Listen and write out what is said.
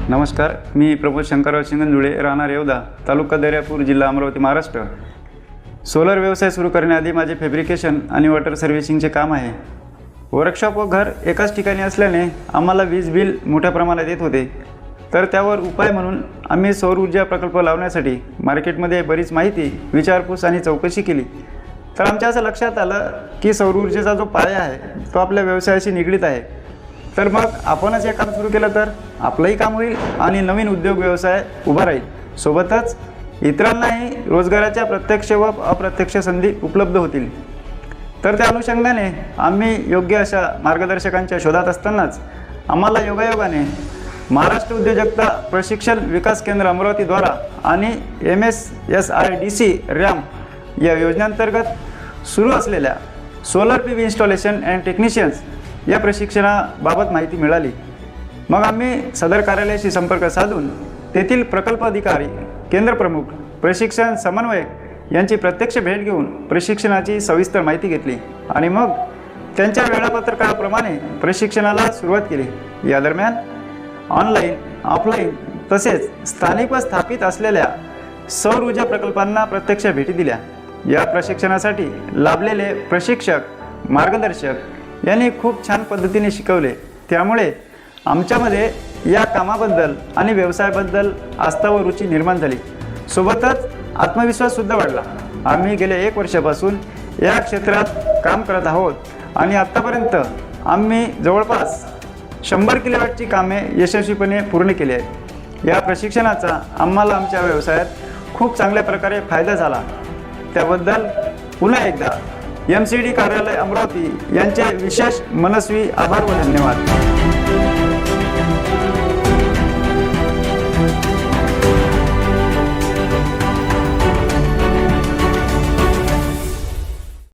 नमस्कार, मी प्रमोद शंकरराव शिंगंजुळे, राहणार येवदा, तालुका दर्यापूर, जिल्हा अमरावती, महाराष्ट्र। सोलर व्यवसाय सुरू करण्याआधी माझे फॅब्रिकेशन आणि वॉटर सर्व्हिसिंगचे काम आहे। वर्कशॉप व घर एकाच ठिकाणी असल्याने आम्हाला वीज बिल मोठ्या प्रमाणात येत होते। तर त्यावर उपाय म्हणून आम्ही सौर ऊर्जा प्रकल्प लावण्यासाठी मार्केटमध्ये बरीच माहिती, विचारपूस आणि चौकशी केली। तर आमच्या असं लक्षात आलं की सौर ऊर्जेचा जो पाया आहे तो आपल्या व्यवसायाशी निगडीत आहे। तर मग आपणच हे काम सुरू केलं तर आपलंही काम होईल आणि नवीन उद्योग व्यवसाय उभा राहील। सोबतच इतरांनाही रोजगाराच्या प्रत्यक्ष व अप्रत्यक्ष संधी उपलब्ध होतील। तर त्या अनुषंगाने आम्ही योग्य अशा मार्गदर्शकांच्या शोधात असतानाच आम्हाला योगायोगाने महाराष्ट्र उद्योजकता प्रशिक्षण विकास केंद्र अमरावतीद्वारा आणि MSSIDC RAM या योजनेअंतर्गत सुरू असलेल्या solar PV installation and technicians या प्रशिक्षणाबाबत माहिती मिळाली। मग आम्ही सदर कार्यालयाशी संपर्क साधून तेथील प्रकल्प अधिकारी, केंद्र प्रमुख, प्रशिक्षण समन्वयक यांची प्रत्यक्ष भेट घेऊन प्रशिक्षणाची सविस्तर माहिती घेतली आणि मग त्यांच्या वेळापत्रकाप्रमाणे प्रशिक्षणाला सुरुवात केली। या दरम्यान ऑनलाईन, ऑफलाईन तसेच स्थानिक व स्थापित असलेल्या सौर ऊर्जा प्रकल्पांना प्रत्यक्ष भेटी दिल्या। या प्रशिक्षणासाठी लाभलेले प्रशिक्षक, मार्गदर्शक यांनी खूप छान पद्धतीने शिकवले। त्यामुळे आमच्यामध्ये या कामाबद्दल आणि व्यवसायाबद्दल आस्था व रुची निर्माण झाली। सोबतच आत्मविश्वाससुद्धा वाढला। आम्ही गेल्या 1 वर्षापासून या क्षेत्रात काम करत आहोत आणि आत्तापर्यंत आम्ही जवळपास 100 किलोवॅटची कामे यशस्वीपणे पूर्ण केली आहेत। या प्रशिक्षणाचा आम्हाला आमच्या व्यवसायात खूप चांगल्या प्रकारे फायदा झाला। त्याबद्दल पुन्हा एकदा MCD कार्यालय अमरावती यांचे विशेष मनस्वी आभार व धन्यवाद।